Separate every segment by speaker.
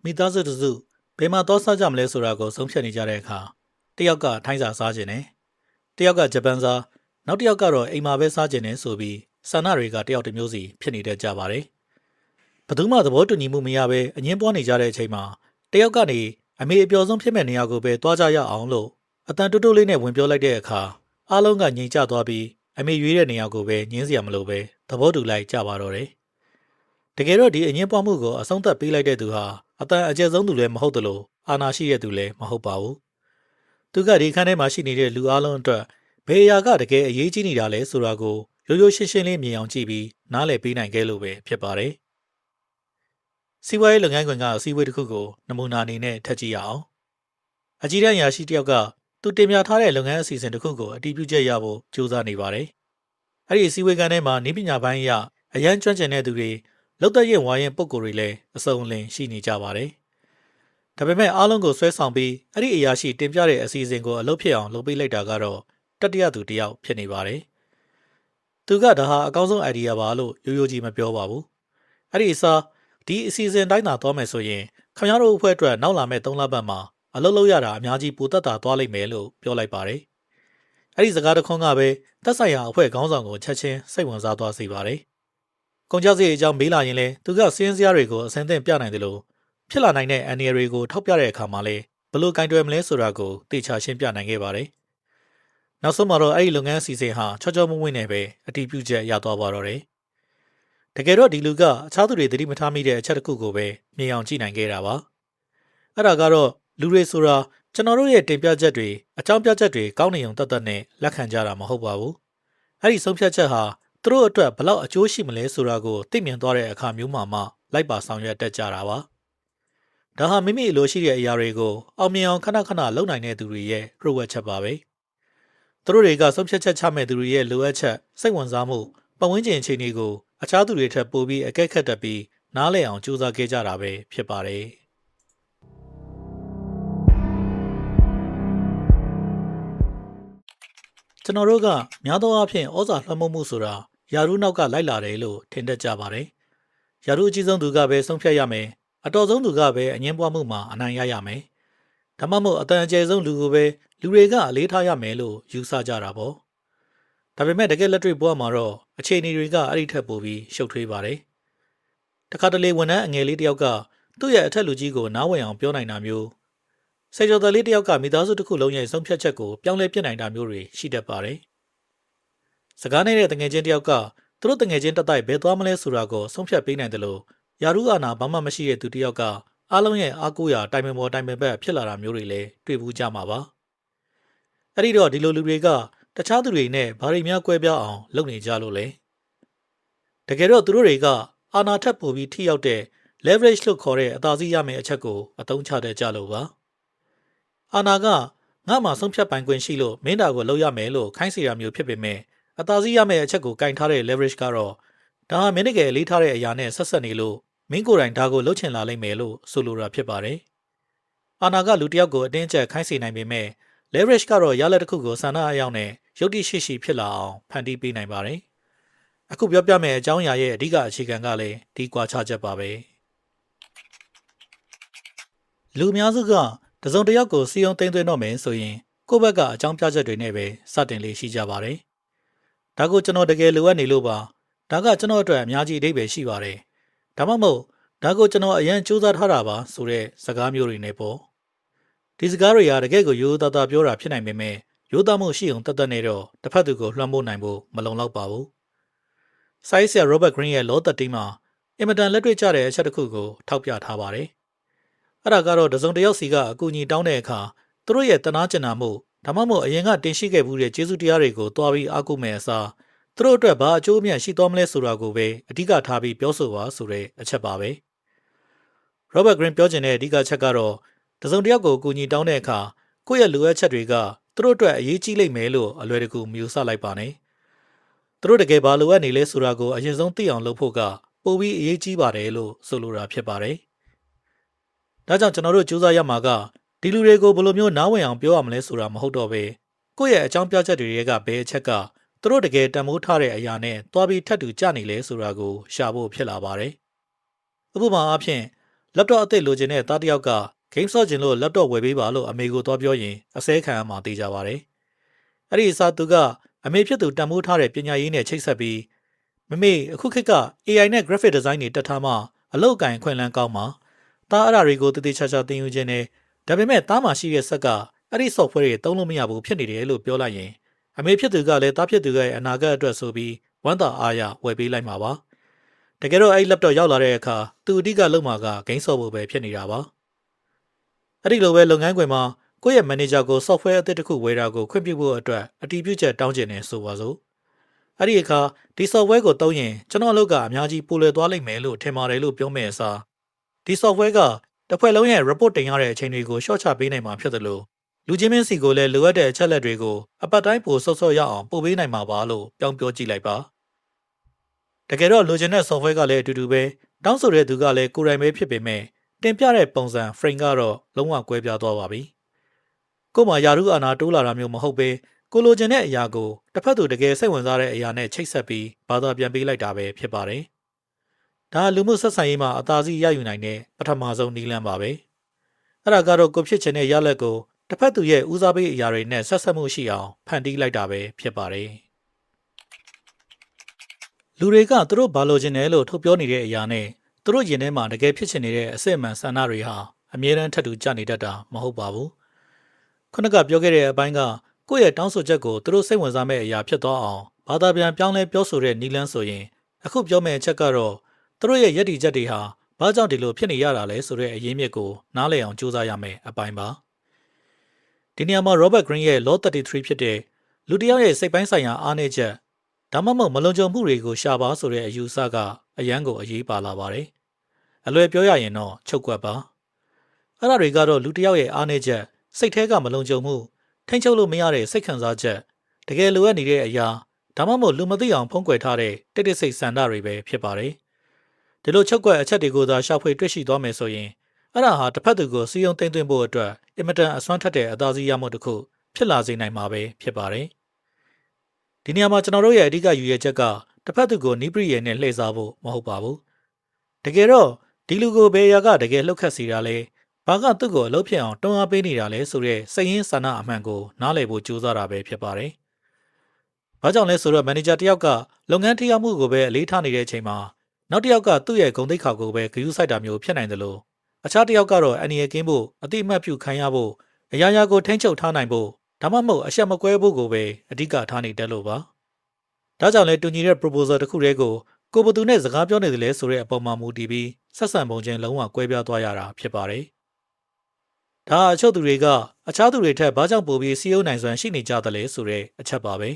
Speaker 1: မိသားစုတစုဘယ်မှာတော့စားကြမလဲဆိုတာကိုဆုံးဖြတ်နေကြတဲ့အခါတယောက်ကထိုင်းစာစားခြင်းနဲ့တယောက်ကဂျပန်စာနောက်တစ်ယောက်ကတော့အိမ်မှာပဲစားခြင်းနဲ့ဆိုပြီးဆန္ဒတွေကတယောက်တစ်မျိုးစီဖြစ်နေတတ်ကြပါတယ်။ဘယ်သူမှသဘောတူညီမှုမရဘဲအငင်းပွားနေကြတဲ့အချိန်မှာတယောက်ကနေအမေအပျော်ဆုံးဖြစ်မဲ့နေရာကိုပဲတွားကြရအောင်လို့အတန်တိုးတိုးလေးနဲ့ဝင်ပြောလိုက်တဲ့အခါအားလုံးကငြိမ်ကျသွားပြီးအမေရွေးတဲ့နေရာကိုပဲညင်းစရာမလိုပဲသဘောတူလိုက်ကြပါတော့တယ်။တကယ်တော့ဒီအငင်းပွားမှုကိုအဆုံးသတ်ပေးလိုက်တဲ့သူဟာအတန်အကျယ်ဆုံးသူလည်းမဟုတ်သလိုအာဏာရှိတဲ့သူလည်းမဟုတ်ပါဘူး။သူကဒီခန်းထဲမှာရှိနေတဲ့လူအလုံးအတွက်ဘယ်အရာကတကယ်အရေးကြီးနေတာလဲဆိုတာကိုရိုးရိုးရှင်းရှင်းလေးမြင်အောင်ကြည့်ပြီးနားလည်ပေးနိုင်ခဲ့လို့ပဲဖြစ်ပါတယ်။စီးပွားရေးလုပ်ငန်းခွင်ကအစည်းအဝေးတစ်ခုကိုနမူနာအနေနဲ့ထပ်ကြည့်ရအောင်။အကြီးတန်းရာရှိတစ်ယောက်ကသူတင်ပြထားတဲ့လုပ်ငန်းအစီအစဉ်တစ်ခုကိုအတည်ပြုချက်ရဖို့ကြိုးစားနေပါတယ်။အဲ့ဒီအစည်းအဝေးခန်းထဲမှာနည်းပညာပိုင်းအရအရန်ကျွမ်းကျင်တဲ့သူတွေလောက်သက်ရင်ဝါရင်ပုံကိုယ်တွေလည်းအစုံအလင်ရှိနေကြပါတယ်။ဒါပေမဲ့အားလုံးကိုဆွဲဆောင်ပြီးအဲ့ဒီအရာရှိတင်ပြတဲ့အစီအစဉ်ကိုအလုပ်ဖြစ်အောင်လုပ်ပေးလိုက်တာကတော့တတိယသူတစ်ယောက်ဖြစ်နေပါတယ်။သူကဒါဟာအကောင်းဆုံး idea ပါလို့ရိုးရိုးကြီးမပြောပါဘူး။အဲ့ဒီအစားဒီအစီအစဉ်တိုင်းသာသွားမယ်ဆိုရင်ခင်ဗျားတို့အဖွဲ့အတွက်နောက်လာမယ့်3လပတ်မှာအလုပ်လုပ်ရတာအများကြီးပိုတက်တာသွားလိမ့်မယ်လို့ပြောလိုက်ပါတယ်။အဲ့ဒီစကားတစ်ခွန်းကပဲသက်ဆိုင်ရာအဖွဲ့ခေါင်းဆောင်ကိုချက်ချင်းစိတ်ဝင်စားသွားစေပါတယ်။ကုန်ကျစရိတ်အကြောင်းမေးလာရင်လည်းသူကစင်းစရာတွေကိုအစင်းသင့်ပြနိုင်တယ်လို့ဖြစ်လာနိုင်တဲ့အန်ဒီရီတွေကိုထောက်ပြတဲ့အခါမှာလည်းဘလို့ကင်တွယ်မလဲဆိုတာကိုတေချာရှင်းပြနိုင်ခဲ့ပါတယ်။နောက်ဆုံးမှာတော့အဲ့ဒီလုပ်ငန်းအစီအစဉ်ဟာချောချောမွေ့မွေ့နဲ့ပဲအတည်ပြုချက်ရသွားပါတော့တယ်။တကယ်တော့ဒီလူကအခြားသူတွေသတိမထားမိတဲ့အချက်တစ်ခုကိုပဲမြင်အောင်ကြည့်နိုင်ခဲ့တာပါ။အဲ့ဒါကတော့လူတွေဆိုတာကျွန်တော်တို့ရဲ့တင်ပြချက်တွေအကြောင်းပြချက်တွေကောင်းနေုံတတ်နဲ့လက်ခံကြတာမဟုတ်ပါဘူး။အဲ့ဒီဆုံးဖြတ်ချက်ဟာသူတို့အတွက်ဘလောက်အကျိုးရှိမလဲဆိုတာကိုသိမြင်သွားတဲ့အခါမျိုးမှလိုက်ပါဆောင်ရွက်တတ်ကြတာပါ။ဒါဟာမိမိလိုရှိတဲ့အရာတွေကိုအောင်မြင်အောင်ခဏခဏလုပ်နိုင်တဲ့သူတွေရဲ့ပြည့်ဝချက်ပါပဲ။သူတို့တွေကဆုံးဖြတ်ချက်ချမဲ့သူတွေရဲ့လိုအပ်ချက်စိတ်ဝင်စားမှုပတ်ဝန်းကျင်အခြေအနေကိုအခြားသူတွေထက်ပိုပြီးအကဲခတ်တတ်ပြီးနားလည်အောင်ကြိုးစားခဲ့ကြတာပဲဖြစ်ပါတယ်။ကျွန်တော်တို့ကများသောအားဖြင့်ဩဇာလွှမ်းမိုးမှုဆိုတာယာရုနောက်ကလိုက်လာတယ်လို့ထင်တတ်ကြပါတယ်။ယာရုအကြီးဆုံးသူကပဲဆုံးဖြတ်ရမယ်။အတော်ဆုံးသူကပဲအငင်းပွားမှုမှာအနိုင်ရရမယ်။ဒါမှမဟုတ်အတန်အကျယ်ဆုံးလူကိုပဲလူတွေကအလေးထားရမယ်လို့ယူဆကြတာပေါ့။ဒါပေမဲ့တကယ်လက်တွေ့ဘဝမှာတော့အခြေအနေတွေကအဲ့ဒီထက်ပိုပြီးရှုပ်ထွေးပါတယ်။တခါတလေဝန်ထမ်းအငယ်လေးတယောက်ကသူ့ရဲ့အထက်လူကြီးကိုနားဝင်အောင်ပြောနိုင်တာမျိုးစေကျော်သားလေးတယောက်ကမိသားစုတစ်ခုလုံးရဲ့ဆုံးဖြတ်ချက်ကိုပြောင်းလဲပြစ်နိုင်တာမျိုးတွေရှိတတ်ပါတယ်။စကားနေတဲ့တငယ်ချင်းတယောက်ကသူတို့တငယ်ချင်းတက်တိုက်ဘယ်သွားမလဲဆိုတာကိုဆုံးဖြတ်ပေးနိုင်တယ်လို့ယာရုအာနာဘာမှမရှိတဲ့သူတယောက်ကအားလုံးရဲ့အားကိုးရာတိုင်ပင်ပေါ်တိုင်ပင်ဘက်ဖြစ်လာတာမျိုးတွေလည်းတွေ့ဘူးကြမှာပါ။အဲ့ဒီတော့ဒီလိုလူတွေကတခြားသူတွေနဲ့ဘာတွေများကွဲပြားအောင်လုပ်နေကြလို့လဲ။တကယ်တော့သူတို့တွေကအာနာထက်ပိုပြီးထိရောက်တဲ့ leverage လို့ခေါ်တဲ့အသာစီးရမယ့်အချက်ကိုအသုံးချတဲ့ကြလို့ပါ။အာနာကငါ့မှာဆုံးဖြတ်ပိုင်ခွင့်ရှိလို့မင်းတာကိုလုပ်ရမယ်လို့ခိုင်းစီရမျိုးဖြစ်ပေမဲ့အသာစီးရမယ့်အချက်ကိုကင်ထားတဲ့ leverage ကတော့ဒါဟာမင်းတကယ်လေးထားတဲ့အရာနဲ့ဆက်ဆက်နေလို့မင်းကိုယ်တိုင်ဒါကိုလှုပ်ချင်လာလိမ့်မယ်လို့ဆိုလိုတာဖြစ်ပါတယ်။အာနာကလူတစ်ယောက်ကိုအတင်းကျပ်ခိုင်းစေနိုင်ပေမဲ့ leverage ကတော့ရလက်တစ်ခုကိုဆန္ဒအယောင်နဲ့ယုတ်တိရှိရှိဖြစ်လာအောင်ဖန်တီးပေးနိုင်ပါတယ်။အခုပြောပြမယ့်အကြောင်းအရာရဲ့အဓိကအခြေခံကလည်းဒီကွာခြားချက်ပါပဲ။လူအများစုကတစုံတစ်ယောက်ကိုစီယုံသိမ်းသွင်းတော့မယ်ဆိုရင်ကိုယ့်ဘက်ကအကြောင်းပြချက်တွေနဲ့ပဲစတင်လေးရှိကြပါတယ်။ဒါကိုကျွန်တော်တကယ်လိုအပ်နေလို့ပါ။ဒါကကျွန်တော်အတွက်အများကြီးအဓိပ္ပာယ်ရှိပါတယ်။ဒါမှမဟုတ်ဒါကိုကျွန်တော်အရန်စူးစမ်းထားတာပါဆိုတဲ့စကားမျိုးတွေနဲ့ပေါ့။ဒီစကားတွေကတကယ်ကိုရိုးသားသားပြောတာဖြစ်နိုင်ပေမဲ့ရိုးသားမှုရှိအောင်တတ်တတ်နေတော့တစ်ဖက်သူကိုလွှမ်းမိုးနိုင်ဖို့မလုံလောက်ပါဘူး။ဆိုင်းဆရာ Robert Greene ရဲ့ Law 13မှာအင်မတန်လက်တွေ့ကျတဲ့အချက်တစ်ခုကိုထောက်ပြထားပါတယ်။အဲ့ဒါကတော့တစုံတစ်ယောက်စီကအကူအညီတောင်းတဲ့အခါသူတို့ရဲ့တနာကျင်နာမှုဒါမှမဟုတ်အရင်ကတင်ရှိခဲ့မှုတဲ့ကျေးဇူးတရားတွေကိုတွားပြီးအားကိုးမယ်အစားသူတို့အတွက်ဘာအကျိုးအမြတ်ရှိသွားမလဲဆိုတာကိုပဲအဓိကထားပြီးပြောဆိုပါဆိုတဲ့အချက်ပါပဲ Robert Greene ပြောချင်တဲ့အဓိကအချက်ကတော့တစုံတစ်ယောက်ကိုအကူအညီတောင်းတဲ့အခါကိုယ့်ရဲ့လိုအပ်ချက်တွေကသူတို့အတွက်အရေးကြီးလိမ့်မယ်လို့အလွယ်တကူမျိုးဆလိုက်ပါနဲ့သူတို့တကယ်ဘာလိုအပ်နေလဲဆိုတာကိုအရင်ဆုံးသိအောင်လုပ်ဖို့ကပိုပြီးအရေးကြီးပါတယ်လို့ဆိုလိုတာဖြစ်ပါတယ်ဒါကြောင့်ကျွန်တော်တို့စူးစမ်းရမှာကဒီလူတွေကိုဘယ်လိုမျိုးနားဝင်အောင်ပြောရမလဲဆိုတာမဟုတ်တော့ပဲကိုယ့်ရဲ့အကြောင်းပြချက်တွေကဘယ်အချက်ကသူတို့တကယ်တန်ဖိုးထားတဲ့အရာနဲ့တွားပြီးထပ်တူကြနေလဲဆိုတာကိုရှာဖို့ဖြစ်လာပါတယ်။ဥပမာအားဖြင့် laptop အသစ်လိုချင်တဲ့သားတစ်ယောက်က game ဆော့ချင်လို့ laptop ဝယ်ပေးပါလို့အမေကိုသွားပြောရင်အစဲခံရမှာသိကြပါတယ်။အဲ့ဒီအစားသူကအမေဖြစ်သူတန်ဖိုးထားတဲ့ပညာရေးနဲ့ချိတ်ဆက်ပြီးမမေအခုခေတ်က AI နဲ့ graphic design တွေတက်ထားမှအလုပ်အကင်ခွင့်လန်းကောင်းမှာသားအဲ့ဒါတွေကိုတည်တည်ချာချာသင်ယူခြင်းနဲ့ဒါပေမဲ့သားမှရှိတဲ့ဆက်ကအဲ့ဒီ software တွေသုံးလို့မရဘူးဖြစ်နေတယ်လို့ပြောလိုက်ရင်အမေဖြစ်သူကလည်းသားဖြစ်သူရဲ့အနာဂတ်အတွက်ဆိုပြီးဝမ်းသာအားရဝယ်ပေးလိုက်မှာပါတကယ်တော့အဲ့ laptop ရောက်လာတဲ့အခါသူအဓိကလုပ်မှာက game ဆော့ဖို့ပဲဖြစ်နေတာပါအဲ့ဒီလိုပဲလုပ်ငန်းခွင်မှာကိုယ့်ရဲ့ manager ကို software အသစ်တစ်ခုဝယ်တာကိုခွင့်ပြုဖို့အတွက်အတည်ပြုချက်တောင်းကျင်နေဆိုပါစို့အဲ့ဒီအခါဒီ software ကိုသုံးရင်ကျွန်တော်အလုပ်ကအများကြီးပိုလွယ်သွားလိမ့်မယ်လို့ထင်ပါတယ်လို့ပြောမဲ့အစားဒီ software ကတစ်ဖွဲ့လုံးရဲ့ report တင်ရတဲ့အချိန်တွေကိုရှော့ချပေးနိုင်မှာဖြစ်တယ်လို့လူချင်းမင်းစီကိုလည်းလိုအပ်တဲ့အချက်လက်တွေကိုအပတ်တိုင်းပိုစောစောရအောင်ပို့ပေးနိုင်မှာပါလို့ပြောင်းပြောကြည့်လိုက်ပါတကယ်တော့လိုချင်တဲ့ software ကလည်းအတူတူပဲတောင်းဆိုတဲ့သူကလည်းကိုယ်တိုင်ပဲဖြစ်ပေမဲ့တင်ပြတဲ့ပုံစံ frame ကတော့လုံးဝကွဲပြားသွားပါပြီကို့မှာယာရုအာနာတိုးလာတာမျိုးမဟုတ်ပဲကိုလိုချင်တဲ့အရာကိုတစ်ဖက်သူတကယ်စိတ်ဝင်စားတဲ့အရာနဲ့ချိတ်ဆက်ပြီးဘာသာပြန်ပေးလိုက်တာပဲဖြစ်ပါတယ်ဒါလူမှုဆက်ဆံရေးမှာအသာစီးရယူနိုင်တဲ့ပထမဆုံးနည်းလမ်းပါပဲအဲ့ဒါကတော့ကိုဖြစ်ချင်တဲ့ရလဒ်ကိုတစ်ဖက်သူရဲ့ဦးစားပေးအရာတွေနဲ့ဆက်ဆက်မှုရှိအောင်ဖန်တီးလိုက်တာပဲဖြစ်ပါတယ်လူတွေကသူတို့ဘာလိုချင်တယ်လို့ထုတ်ပြောနေတဲ့အရာနဲ့သူတို့ရင်ထဲမှာတကယ်ဖြစ်ချင်နေတဲ့အစစ်အမှန်ဆန္ဒတွေဟာအမြဲတမ်းထပ်တူကျနေတတ်တာမဟုတ်ပါဘူးခုနကပြောခဲ့တဲ့အပိုင်းကကိုယ့်ရဲ့တောင်းဆိုချက်ကိုသူတို့စိတ်ဝင်စားမဲ့အရာဖြစ်သွားအောင်ဘာသာပြန်ပြောင်းလဲပြောဆိုတဲ့နည်းလမ်းဆိုရင်အခုပြောမယ့်အချက်ကတော့သူတို့ရဲ့ယက်တီချက်တွေဟာဘာကြောင့်ဒီလိုဖြစ်နေရတာလဲဆိုတဲ့အရင်းမြစ်ကိုနားလည်အောင်ကြိုးစားရမယ်အပိုင်းပါဒီနေရာမှာ Robert Greene ရဲ့ Law 33ဖြစ်တဲ့လူတစ်ယောက်ရဲ့စိတ်ပိုင်းဆိုင်ရာအားနည်းချက်ဒါမှမဟုတ်မလုံခြုံမှုတွေကိုရှာပါဆိုတဲ့အယူအဆကအရန်ကိုအရေးပါလာပါတယ်အလွယ်ပြောရရင်တော့ချုပ်ကွက်ပါအဲ့ဒါတွေကတော့လူတစ်ယောက်ရဲ့အားနည်းချက်စိတ်ထဲကမလုံခြုံမှုထိန်းချုပ်လို့မရတဲ့စိတ်ခံစားချက်တကယ်လိုအပ်နေတဲ့အရာဒါမှမဟုတ်လူမသိအောင်ဖုံးကွယ်ထားတဲ့တိတ်တိတ်ဆိတ်ဆန္ဒတွေပဲဖြစ်ပါတယ်ဒီလိုချုပ်ကွက်အချက်တွေကိုသာရှာဖွေတွေ့ရှိသွားမယ်ဆိုရင်အဲ့ဒါဟာတစ်ဖက်သူကိုစီယုံသိမ့်သွင်းဖို့အတွက်အင်မတန်အစွမ်းထက်တဲ့အသာစီးရမှုတစ်ခုဖြစ်လာစေနိုင်မှာပဲဖြစ်ပါတယ်ဒီနေရာမှာကျွန်တော်တို့ရဲ့အဓိကယူရချက်ကတစ်ဖက်သူကိုနိပရိယေနဲ့လှည့်စားဖို့မဟုတ်ပါဘူးတကယ်တော့ဒီလူကိုဘယ်အရာကတကယ်လှုပ်ခတ်စေတာလဲဘာကသူ့ကိုအလုပ်ဖြစ်အောင်တွန်းအားပေးနေတာလဲဆိုတဲ့စိတ်ရင်းဆန္ဒအမှန်ကိုနားလည်ဖို့ကြိုးစားတာပဲဖြစ်ပါတယ်။ဘာကြောင့်လဲဆိုတော့မန်နေဂျာတယောက်ကလုပ်ငန်းထိရောက်မှုကိုပဲအလေးထားနေတဲ့အချိန်မှာနောက်တစ်ယောက်ကသူ့ရဲ့ဂုဏ်သိက္ခာကိုပဲဂရုစိုက်တာမျိုးဖြစ်နိုင်တယ်လို့အခြားတစ်ယောက်ကတော့အန္တရာယ်ကင်းဖို့အတိအမှတ်ပြုခံရဖို့အရာရာကိုထိန်းချုပ်ထားနိုင်ဖို့ဒါမှမဟုတ်အရှက်မကွဲဖို့ကိုပဲအဓိကထားနေတယ်လို့ပါ။ဒါကြောင့်လဲတူညီတဲ့ proposal တစ်ခုတည်းကိုဘသူနဲ့စကားပြောနေတယ်လဲဆိုတဲ့အပေါ်မှာမူတည်ပြီးဆက်ဆံပုံချင်းလုံးဝကွဲပြားသွားရတာဖြစ်ပါတယ်။ဒါအချို့သူတွေကအခြားသူတွေထက်ဘာကြောင့်ပိုပြီးစီးယုံနိုင်စွမ်းရှိနေကြတယ်လဲဆိုတဲ့အချက်ပါပဲ။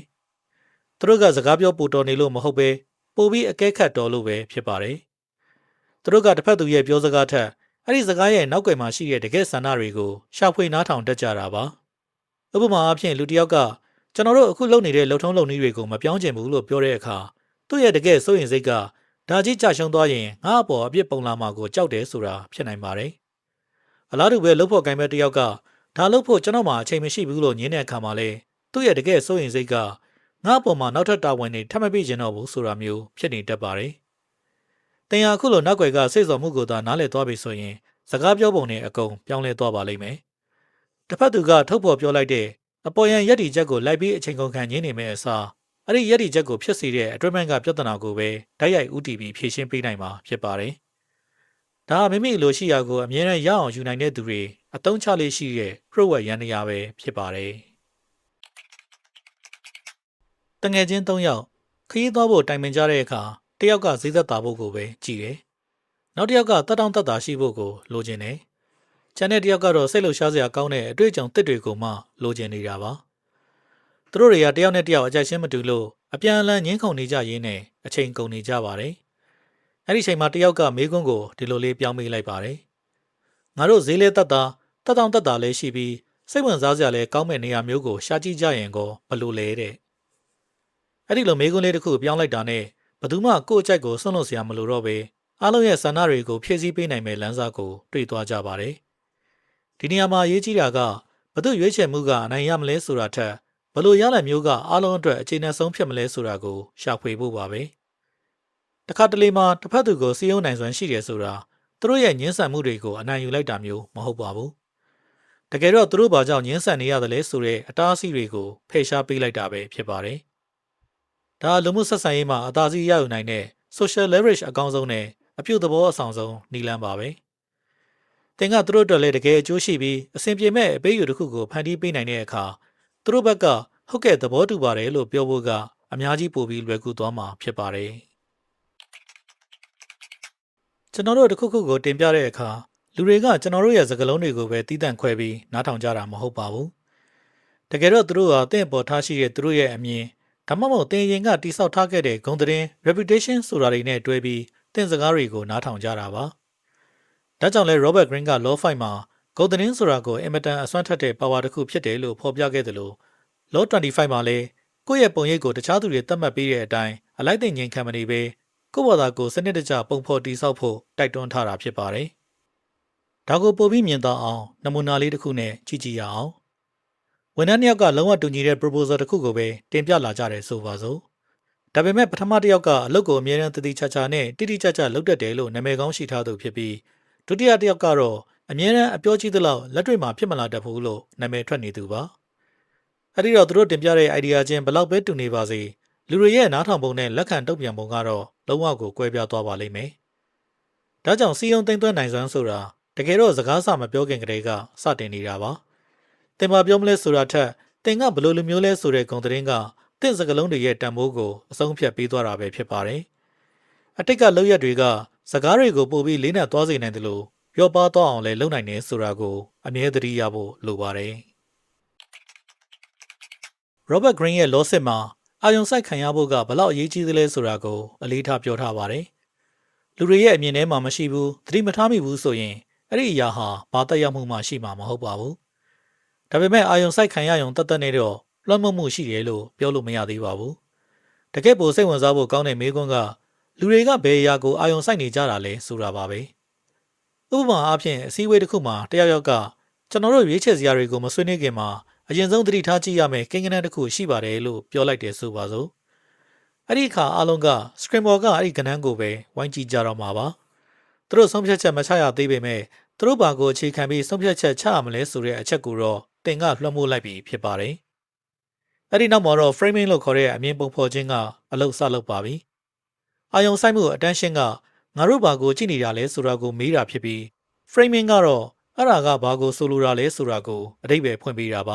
Speaker 1: သူတို့ကစကားပြောပိုတော်နေလို့မဟုတ်ပဲပိုပြီးအကဲခတ်တော်လို့ပဲဖြစ်ပါတယ်။သူတို့ကတစ်ဖက်သူရဲ့ပြောစကားထက်အဲ့ဒီစကားရဲ့နောက်ွယ်မှာရှိတဲ့တကယ်ဆန္ဒတွေကိုရှာဖွေနားထောင်တတ်ကြတာပါ။ဥပမာအားဖြင့်လူတစ်ယောက်ကကျွန်တော်တို့အခုလုပ်နေတဲ့လှုပ်ထုံးလုပ်နည်းတွေကိုမပြောင်းချင်ဘူးလို့ပြောတဲ့အခါသူ့ရဲ့တကယ်စိုးရင်စိတ်ကဒါကြီးကြရှုံးသွားရင်ငါ့အပေါ်အပြစ်ပုံလာမှာကိုကြောက်တယ်ဆိုတာဖြစ်နိုင်ပါတယ်။အလားတူပဲလှုပ်ဖို့ကိုင်းမဲ့တယောက်ကဒါလှုပ်ဖို့ကျွန်တော်မှအချိန်မရှိဘူးလို့ညင်းတဲ့အခါမှာလေသူ့ရဲ့တကယ်စိုးရင်စိတ်ကငါ့အပေါ်မှာနောက်ထပ်တာဝန်တွေထပ်မပြည့်ချင်တော့ဘူးဆိုတာမျိုးဖြစ်နေတတ်ပါတယ်။တင်ရအခုလိုနောက်ွယ်ကစိတ်စော်မှုကိုသာနားလည်သွားပြီဆိုရင်စကားပြောပုံနဲ့အကုန်ပြောင်းလဲသွားပါလိမ့်မယ်။တစ်ဖက်သူကထုတ်ဖော်ပြောလိုက်တဲ့အပေါ်ယံရက်တီချက်ကိုလိုက်ပြီးအချိန်ကုန်ခံညင်းနေမယ့်အစားအဲ့ဒီရက်တီချက်ကိုဖြစ်စေတဲ့အတွင်းပိုင်းကပြဿနာကိုပဲတိုက်ရိုက်ဥတီပြီးဖြေရှင်းပေးနိုင်မှာဖြစ်ပါတယ်။ဒါမိမိလိုရှိရာကိုအမြဲတမ်းရအောင်ယူနိုင်တဲ့သူတွေအသုံးချလေးရှိတဲ့ pro ရန်နေရာပဲဖြစ်ပါတယ်။တငယ်ချင်း၃ယောက်ခရီးသွားဖို့တိုင်ပင်ကြတဲ့အခါတယောက်ကဈေးသက်သာဖို့ကိုပဲကြည်တယ်။နောက်တစ်ယောက်ကတက်တောင့်တက်တာရှိဖို့ကိုလိုချင်တယ်။ကျန်တဲ့တယောက်ကတော့စိတ်လှုပ်ရှားစရာကောင်းတဲ့အတွေ့အကြုံတစ်တွေကိုမှလိုချင်နေတာပါ။သူတို့တွေကတယောက်နဲ့တယောက်အကြိုက်ချင်းမတူလို့အပြန်အလှန်ငင်းခုန်နေကြရင်းနဲ့အချိန်ကုန်နေကြပါတယ်။အဲ့ဒီချိန်မှာတယောက်ကမေးခွန်းကိုဒီလိုလေးပြောင်းပေးလိုက်ပါတယ်။ငါတို့ဈေးလဲတက်တောင့်တက်တာလည်းရှိပြီးစိတ်ဝင်စားစရာလည်းကောင်းမဲ့နေရာမျိုးကိုရှာကြည့်ကြရင်ကိုဘလို့လဲတဲ့။အဲ့ဒီလိုမေးခွန်းလေးတစ်ခုပြောင်းလိုက်တာနဲ့ဘယ်သူမှကိုယ့်အကြိုက်ကိုစွန့်လွတ်စရာမလိုတော့ပဲအားလုံးရဲ့ဆန္ဒတွေကိုဖြည့်ဆည်းပေးနိုင်မဲ့လမ်းစာကိုတွေ့သွားကြပါတယ်။ဒီနေရာမှာအရေးကြီးတာကဘသူရွေးချယ်မှုကအနိုင်ရမလဲဆိုတာထက်ဘလို့ရလဒ်မျိုးကအားလုံးအတွက်အခြေအနေဆုံးဖြစ်မလဲဆိုတာကိုရှာဖွေဖို့ပါပဲ။တခါတလေမှာတစ်ဖက်သူကိုစီးယုံနိုင်စွမ်းရှိတယ်ဆိုတာ သူတို့ရဲ့ညှင်းဆန်မှုတွေကိုအနိုင်ယူလိုက်တာမျိုးမဟုတ်ပါဘူးတကယ်တော့သူတို့ဘာကြောင့်ညှင်းဆန်နေရတယ်လဲဆိုတဲ့အတားအဆီးတွေကိုဖယ်ရှားပေးလိုက်တာပဲဖြစ်ပါတယ်ဒါလူမှုဆက်ဆံရေးမှာအသာစီးရယူနိုင်တဲ့ social leverage အကောင်းဆုံးနဲ့အပြုသဘောအဆောင်ဆုံးနည်းလမ်းပါပဲသင်ကသူတို့အတွက်လည်းတကယ်အကျိုးရှိပြီးအဆင်ပြေမဲ့အပေးအယူတစ်ခုကိုဖန်တီးပေးနိုင်တဲ့အခါသူတို့ဘက်ကဟုတ်ကဲ့သဘောတူပါတယ်လို့ပြောဖို့ကအများကြီးပိုပြီးလွယ်ကူသွားမှာဖြစ်ပါတယ်ကျွန်တော်တို့တစ်ခုခုကိုတင်ပြတဲ့အခါလူတွေကကျွန်တော်တို့ရဲ့စကားလုံးတွေကိုပဲတီးတန့်ခွဲပြီးနားထောင်ကြတာမဟုတ်ပါဘူးတကယ်တော့သူတို့ဟာတင့်အပေါ်ထားရှိတဲ့သူတို့ရဲ့အမြင်ဒါမှမဟုတ်တင်ရင်ကတိဆောက်ထားခဲ့တဲ့ဂုဏ်သတင်း reputation ဆိုတာတွေနဲ့တွဲပြီးတင့်စကားတွေကိုနားထောင်ကြတာပါဒါကြောင့်လဲ Robert Greene က Law 5မှာဂုဏ်သတင်းဆိုတာကိုအင်မတန်အစွမ်းထက်တဲ့ power တစ်ခုဖြစ်တယ်လို့ဖော်ပြခဲ့သလို Law 25မှာလည်းကိုယ့်ရဲ့ပုံရိပ်ကိုတခြားသူတွေသတ်မှတ်ပေးတဲ့အတိုင်းအလိုက်တင်ငင်ခံမနေပဲကိုယ့်ဘာသာကိုစနစ်တကျပုံဖော်တည်ဆောက်ဖို့တိုက်တွန်းထားတာဖြစ်ပါတယ်ဒါကိုပိုပြီးမြင်သာအောင်နမူနာလေးတစ်ခုနဲ့ကြည့်ကြည့်ရအောင်ဝန်ထမ်းတစ်ယောက်ကလုံးဝတူညီတဲ့ proposal တစ်ခုကိုပဲတင်ပြလာကြတယ်ဆိုပါစို့ဒါပေမဲ့ပထမတစ်ယောက်ကအလုပ်ကိုအမြဲတမ်းတတိချာချာနဲ့တိတိကျကျလုပ်တတ်တယ်လို့နာမည်ကောင်းရှိထားသူဖြစ်ပြီးဒုတိယတစ်ယောက်ကတော့အမြဲတမ်းအပြောကြီးသလောက်လက်တွေ့မှာဖြစ်မလာတတ်ဘူးလို့နာမည်ထွက်နေသူပါအဲ့ဒီတော့သူတို့တင်ပြတဲ့ idea ချင်းဘလောက်ပဲတူနေပါစေလူတွေရဲ့နားထောင်ပုံနဲ့လက်ခံတုံ့ပြန်ပုံကတော့လုံးဝကိုကွဲပြားသွားပါလိမ့်မယ်ဒါကြောင့်စီယုံသိမ့်သွင်းနိုင်စွမ်းဆိုတာတကယ်တော့စကားစာမပြောခင်ကတည်းကစတင်နေတာပါသင်မပြောမလဲဆိုတာထက်သင်ကဘယ်လိုလူမျိုးလဲဆိုတဲ့ဂုဏ်သတင်းကသင်စကားလုံးတွေရဲ့တန်ဖိုးကိုအဆုံးဖြတ်ပေးသွားတာပဲဖြစ်ပါတယ်အတိတ်ကလောက်ရက်တွေကစကားတွေကိုပို့ပြီးလေးနက်သွားစေနိုင်တယ်လို့ပြောပါသွားအောင်လည်းလုပ်နိုင်တယ်ဆိုတာကိုအမြဲတမ်းရဖို့လိုပါတယ် Robert Greene ရဲ့ Law မှာအာယုံစိုက်ခံရဖို့ကဘလောက်အရေးကြီးသလဲဆိုတာကိုအလေးထားပြောထားပါတယ်လူတွေရဲ့အမြင်ထဲမှာမရှိဘူးသတိမထားမိဘူးဆိုရင်အဲ့ဒီအရာဟာဘာတက်ရောက်မှုမှရှိမှာမဟုတ်ပါဘူးဒါပေမဲ့အာယုံစိုက်ခံရရုံတတ်နေတော့လွှမ်းမိုးမှုရှိတယ်လို့ပြောလို့မရသေးပါဘူးတကယ်ပိုစိတ်ဝင်စားဖို့ကောင်းတဲ့မေးခွန်းကလူတွေကဘယ်အရာကိုအာယုံစိုက်နေကြတာလဲဆိုတာပါပဲဥပမာအားဖြင့်အစည်းအဝေးတစ်ခုမှာတယောက်ကကျွန်တော်တို့ရွေးချယ်စရာတွေကိုမဆွေးနွေးခင်မှာအရင်ဆုံးသတိထားကြည့်ရမယ့်ကိန်းဂဏန်းတစ်ခုရှိပါတယ်လို့ပြောလိုက်တယ်ဆိုပါစို့အဲ့ဒီအခါအားလုံးက screen ပေါ်ကအဲ့ဒီကဏန်းကိုပဲဝိုင်းကြည့်ကြတော့မှာပါသူတို့ဆုံးဖြတ်ချက်မချရသေးပေမဲ့သူတို့ဘာကိုအခြေခံပြီးဆုံးဖြတ်ချက်ချရမလဲဆိုတဲ့အချက်ကိုတော့သင်ကလွှမ်းမိုးလိုက်ပြီးဖြစ်ပါတယ်အဲ့ဒီနောက်မှာတော့ framing လို့ခေါ်တဲ့အမြင်ပုံဖော်ခြင်းကအလုပ်စလုပ်ပါပြီအာယုံစိုက်မှု attention ကငါတို့ဘာကိုကြည့်နေတာလဲဆိုတာကိုမေးတာဖြစ်ပြီး framing ကတော့အဲ့ဒါကဘာကိုဆိုလိုတာလဲဆိုတာကိုအဓိပ္ပာယ်ဖွင့်ပေးတာပ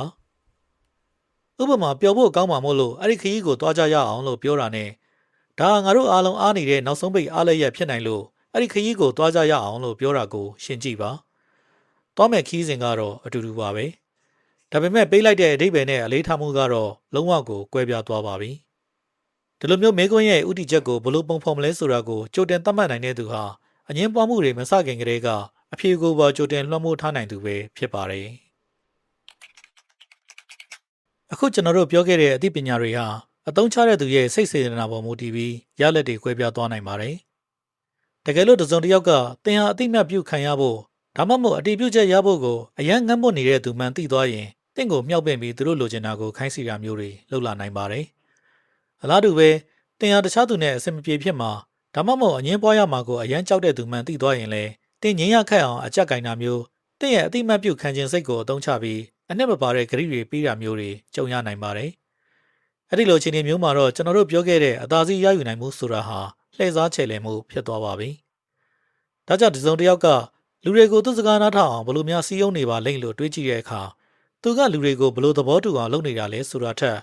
Speaker 1: ါဥပမာပျော်ဖို့ကောင်းမှာမို့လို့အဲ့ဒီခရီးကိုသွားကြရအောင်လို့ပြောတာနဲ့ဒါငါတို့အားလုံးအားနေတဲ့နောက်ဆုံးပိတ်အားလည်းရဖြစ်နိုင်လို့အဲ့ဒီခရီးကိုသွားကြရအောင်လို့ပြောတာကိုရှင်းကြည့်ပါသွားမဲ့ခီးစဉ်ကတော့အတူတူပါပဲဒါပေမဲ့ပေးလိုက်တဲ့အဓိပ္ပာယ်နဲ့အလေးထားမှုကတော့လုံးဝကိုကွဲပြားသွားပါပြီဒီလိုမျိုးမေကွန်းရဲ့ဥတီချက်ကိုဘလို့ပုံဖော်မလဲဆိုတာကိုကြိုတင်သတ်မှတ်နိုင်တဲ့သူဟာအငင်းပွားမှုတွေမစခင်ကတည်းကအဖြေကိုပါကြိုတင်လွှမ်းမိုးထားနိုင်သူပဲဖြစ်ပါတယ်အခုကျွန်တော်တို့ပြောခဲ့တဲ့အသိပညာတွေဟာအသုံးချတဲ့သူရဲ့စိတ်စေတနာပေါ်မူတည်ပြီးရလဒ်တွေကွဲပြားသွားနိုင်ပါတယ်တကယ်လို့တစုံတစ်ယောက်ကသင်ဟာအသိမှတ်ပြုခံရဖို့ဒါမှမဟုတ်အတည်ပြုချက်ရဖို့ကိုအရန်ငန်းပွနေတဲ့သူမှန်သိသွားရင်တင့်ကိုမြှောက်ပင့်ပြီးသူတို့လိုချင်တာကိုခိုင်းစီတာမျိုးတွေလုပ်လာနိုင်ပါတယ်အလားတူပဲသင်ဟာတခြားသူနဲ့အဆင်မပြေဖြစ်မှာဒါမှမဟုတ်အငင်းပွားရမှာကိုအရန်ကြောက်တဲ့သူမှန်သိသွားရင်လည်းသင်ငြင်းရခက်အောင်အကြက်ကင်တာမျိုးသင်ရဲ့အသိမှတ်ပြုခံခြင်းစိတ်ကိုအသုံးချပြီးအနှစ်မပါတဲ့ဂရိတွေပေးတာမျိုးတွေကြုံရနိုင်ပါတယ်အဲ့ဒီလိုအခြေအနေမျိုးမှာတော့ကျွန်တော်တို့ပြောခဲ့တဲ့အသာစီးရယူနိုင်မှုဆိုတာဟာလှည့်စားချေလှယ်မှုဖြစ်သွားပါပြီဒါကြောင့်ဒီစုံတစ်ယောက်ကလူတွေကိုသူ့စကားနားထောင်အောင်ဘလို့များစီးယုံနေပါလိမ့်လို့တွေးကြည့်တဲ့အခါသူကလူတွေကိုဘလို့သဘောတူအောင်လုပ်နေတာလဲဆိုတာထက်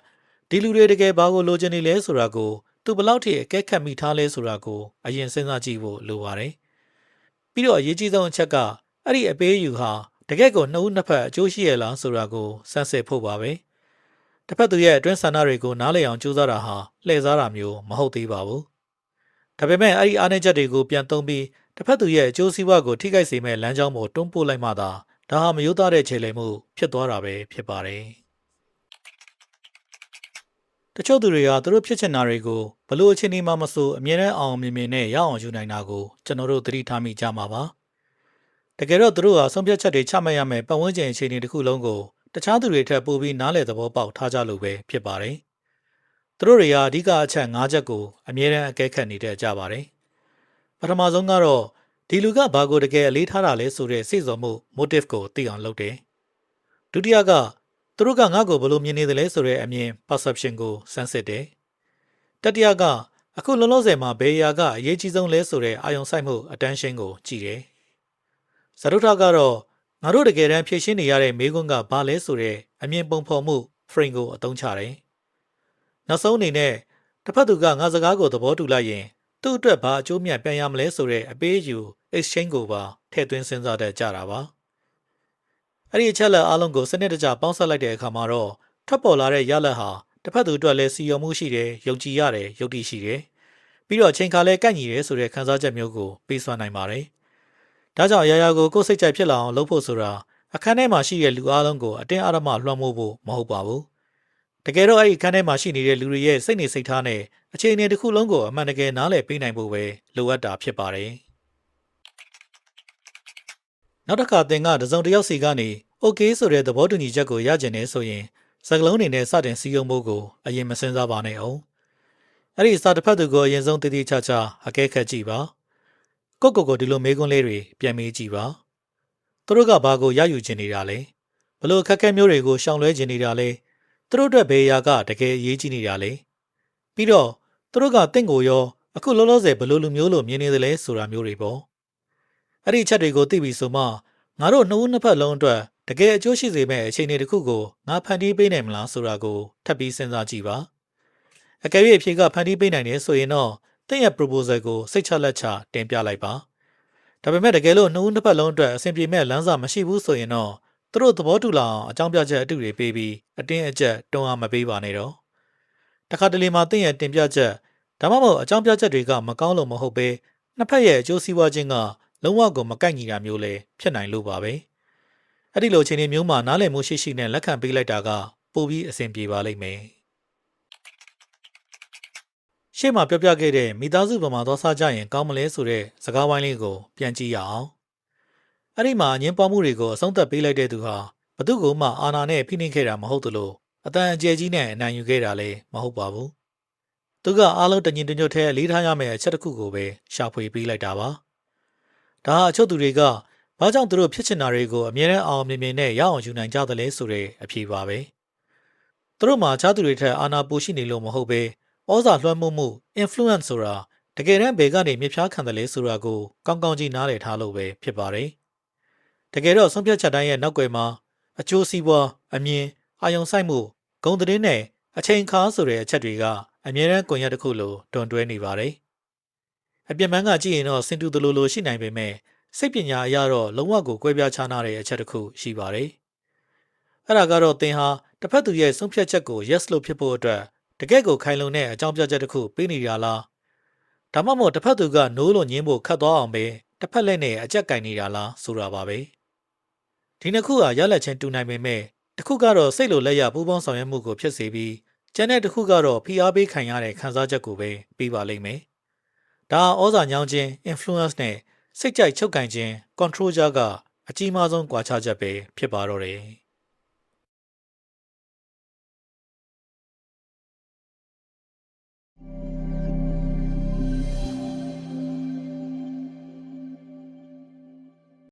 Speaker 1: ဒီလူတွေတကယ်ဘာကိုလိုချင်နေလဲဆိုတာကိုသူဘလောက်ထိအကဲခတ်မိထားလဲဆိုတာကိုအရင်စဉ်းစားကြည့်ဖို့လိုပါတယ်ပြီးတော့အရေးကြီးဆုံးအချက်ကအဲ့ဒီအပေးအယူဟာတကယ့်ကိုနှစ်ဦးနှစ်ဖက်အကျိုးရှိရလားဆိုတာကိုစမ်းစစ်ဖို့ပါပဲတစ်ဖက်သူရဲ့အတွင်းဆန္ဒတွေကိုနားလည်အောင်ကြိုးစားတာဟာလှည့်စားတာမျိုးမဟုတ်သေးပါဘူးဒါပေမဲ့အဲ့ဒီအားနည်းချက်တွေကိုပြန်သုံးပြီးတစ်ဖက်သူရဲ့အကျိုးစီးပွားကိုထိခိုက်စေမဲ့လမ်းကြောင်းပေါ်တွန်းပို့လိုက်မှသာဒါဟာမရိုးသားတဲ့ခြေလှယ်မှုဖြစ်သွားတာပဲဖြစ်ပါတယ်တချို့သူတွေကသူတို့ဖြစ်ချင်တာတွေကိုဘလို့အချိန်ဒီမှမဆိုအမြဲတမ်းအောင်မြင်မြင်နဲ့ရအောင်ယူနိုင်တာကိုကျွန်တော်တို့သတိထားမိကြမှာပါတကယ်တော့သူတို့ဟာဆုံးဖြတ်ချက်တွေချမှတ်ရမယ်ပတ်ဝန်းကျင်အခြေအနေတစ်ခုလုံးကိုတခြားသူတွေထက်ပိုပြီးနားလည်သဘောပေါက်ထားကြလို့ပဲဖြစ်ပါတယ်သူတို့တွေဟာအဓိကအချက်၅ချက်ကိုအမြဲတမ်းအကဲခတ်နေကြပါတယ်ပထမဆုံးကတော့ ဒီလူကဘာကိုတကယ်အလေးထားတာလဲဆိုတဲ့စိတ်စော်မှု motive ကိုသိအောင်လုပ်တယ်ဒုတိယကသူတို့ကငါ့ကိုဘယ်လိုမြင်နေသလဲဆိုတဲ့အမြင် perception ကိုစမ်းစစ်တယ်တတိယကအခုလုံးလုံးဆယ်မှာဘယ်အရာကအရေးကြီးဆုံးလဲဆိုတဲ့အာယုံစိုက်မှု attention ကိုကြည့်တယ်စတုထကတော့ငါတို့တကယ်တမ်းဖြည့်ရှင်းနေရတဲ့မေးခွန်းကဘာလဲဆိုတဲ့အမြင်ပုံဖော်မှု frame ကိုအသုံးချတယ်နောက်ဆုံးအနေနဲ့တစ်ဖက်သူကငါစကားကိုသဘောတူလိုက်ရင်သူ့အတွက်ဘာအကျိုးမြတ်ပြန်ရမလဲဆိုတဲ့အပေးအယူ exchange ကိုပါထည့်သွင်းစဉ်းစားတတ်ကြတာပါအဲ့ဒီအချက်လက်အားလုံးကိုစနစ်တကျပေါင်းစပ်လိုက်တဲ့အခါမှာတော့ထွက်ပေါ်လာတဲ့ရလဒ်ဟာတစ်ဖက်သူအတွက်လည်းစီယုံမှုရှိတယ်ယုံကြည်ရတယ်ယုတ်တိရှိတယ်ပြီးတော့ချိန်ခါလဲကိုက်ညီတယ်ဆိုတဲ့ခံစားချက်မျိုးကိုပေးစွမ်းနိုင်ပါတယ်ဒါကြောင့်အရာရာကိုကိုယ်စိတ်ကြိုက်ဖြစ်လာအောင်လုပ်ဖို့ဆိုတာအခန်းထဲမှာရှိတဲ့လူအားလုံးကိုအတင်းအဓမ္မလွှမ်းမိုးဖို့မဟုတ်ပါဘူးတကယ်တော့အဲ့ဒီအခန်းထဲမှာရှိနေတဲ့လူတွေရဲ့စိတ်နေစိတ်ထားနဲ့အခြေအနေတစ်ခုလုံးကိုအမှန်တကယ်နားလည်ပေးနိုင်ဖို့ပဲလိုအပ်တာဖြစ်ပါတယ်နောက်တစ်ခါသင်ကတစုံတစ်ယောက်စီကနေ okay ဆိုတဲ့သဘောတူညီချက်ကိုရကျင်နေဆိုရင်စကလုံးနေနဲ့စတင်စည်းရုံးဖို့ကိုအရင်မစင်စားပါနဲ့အောင်အဲ့ဒီစာတစ်ဖက်သူကိုအရင်ဆုံးတည်တည်ချာချာအကဲခတ်ကြည့်ပါကိုဒီလိုမေးခွန်းလေးတွေပြန်မေးကြည့်ပါသူတို့ကဘာကိုရယူချင်နေတာလဲဘလို့အခက်အခဲမျိုးတွေကိုရှောင်လွှဲချင်နေတာလဲသူတို့အတွက်ဘယ်အရာကတကယ်အရေးကြီးနေတာလဲပြီးတော့သူတို့ကတင့်ကိုရောအခုလောလောဆယ်ဘလို့လူမျိုးလိုမြင်နေသလဲဆိုတာမျိုးတွေပေါ့အဲ့ဒီအချက်တွေကိုသိပြီဆိုမှငါတို့နှစ်ဦးနှစ်ဖက်လုံးအတွက်တကယ်အကျိုးရှိစေမယ့်အခြေအနေတစ်ခုကိုငါဖန်တီးပေးနိုင်မလားဆိုတာကိုထပ်ပြီးစဉ်းစားကြည့်ပါအကယ်၍အဖြေကဖန်တီးပေးနိုင်တယ်ဆိုရင်တော့တင့်ရဲ့ proposal ကိုစိတ်ချလက်ချတင်ပြလိုက်ပါဒါပေမဲ့တကယ်လို့နှစ်ဦးနှစ်ဖက်လုံးအတွက်အဆင်ပြေမဲ့လမ်းစာမရှိဘူးဆိုရင်တော့သူတို့သဘောတူလာအောင်အကြောင်းပြချက်အတူတွေပေးပြီးအတင်းအကျပ်တွန်းအားမပေးပါနဲ့တော့တခါတလေမှာတင့်ရဲ့တင်ပြချက်ဒါမှမဟုတ်အကြောင်းပြချက်တွေကမကောင်းလို့မဟုတ်ပဲနှစ်ဖက်ရဲ့အကျိုးစီးပွားခြင်းကလုံးဝကိုမကိုက်ညီတာမျိုးလည်းဖြစ်နိုင်လို့ပါပဲအဲ့ဒီလိုအခြေအနေမျိုးမှာနားလည်မှုရှိနဲ့လက်ခံပေးလိုက်တာကပိုပြီးအဆင်ပြေပါလိမ့်မယ်ရှေ့မှာပြောပြခဲ့တဲ့မိသားစုပေါ်မှာသွားစားကြရင်ကောင်းမလဲဆိုတဲ့စကားဝိုင်းလေးကိုပြန်ကြည့်ရအောင်အဲ့ဒီမှာအငင်းပွားမှုတွေကိုအဆုံးသတ်ပေးလိုက်တဲ့သူဟာဘသူ့ကိုမှအာဏာနဲ့ဖိနှိပ်ခဲ့တာမဟုတ်သလိုအတန်အကျယ်ကြီးနဲ့အနိုင်ယူခဲ့တာလည်းမဟုတ်ပါဘူးသူကအားလုံးတညီတညွတ်ထဲလေးထားရမယ့်အချက်တစ်ခုကိုပဲရှာဖွေပေးလိုက်တာပါဒါဟာအချို့သူတွေကဘာကြောင့်သူတို့ဖြစ်ချင်တာတွေကိုအမြဲတမ်းအောင်မြင်မြင်နဲ့ရအောင်ယူနိုင်ကြသလဲဆိုတဲ့အဖြေပါပဲသူတို့မှာအခြားသူတွေထက်အာဏာပိုရှိနေလို့မဟုတ်ပဲဩဇာလွှမ်းမိုးမှု influence ဆိုတာတကယ်တမ်းဘယ်ကနေမြစ်ဖျားခံတယ်လဲဆိုတာကိုကောင်းကောင်းကြီးနားလည်ထားလို့ပဲဖြစ်ပါတယ်တကယ်တော့ဆုံးဖြတ်ချက်တိုင်းရဲ့နောက်ွယ်မှာအကျိုးစီးပွားအမြင်အာယုံစိုက်မှုဂုဏ်သတင်းနဲ့အချိန်ခါဆိုတဲ့အချက်တွေကအမြဲတမ်းကွန်ရက်တစ်ခုလိုတွန်တွဲနေပါတယ်အပြစ်မှန်းကကြည့်ရင်တော့စင်တူတလူလိုရှိနိုင်ပေမဲ့စိတ်ပညာအရတော့လုံးဝကိုကွဲပြားခြားနားတဲ့အချက်တစ်ခုရှိပါတယ်အဲ့ဒါကတော့သင်ဟာတစ်ဖက်သူရဲ့ဆုံးဖြတ်ချက်ကို yes လို့ဖြစ်ဖို့အတွက်တကယ့်ကိုခိုင်လုံတဲ့အကြောင်းပြချက်တစ်ခုပေးနေရလားဒါမှမဟုတ်တစ်ဖက်သူက no လို့ညင်းဖို့ခတ်သွားအောင်ပဲတစ်ဖက်လက်နဲ့အကြက်ကင်နေတာလားဆိုတာပါပဲဒီနှစ်ခုဟာရလက်ချင်းတူနိုင်ပေမဲ့တစ်ခုကတော့စိတ်လိုလက်ရပူးပေါင်းဆောင်ရွက်မှုကိုဖြစ်စေပြီးကျန်တဲ့တစ်ခုကတော့ဖိအားပေးခံရတဲ့ခံစားချက်ကိုပဲပေးပါလိမ့်မယ်ဒါဩဇာညောင်းခြင်း influence နဲ့စိတ်ကြိုက်ချုပ်ကင်ခြင်း control ကြားကအကြီးမားဆုံးကွာခြားချက်ပဲဖြစ်ပါတော့တယ်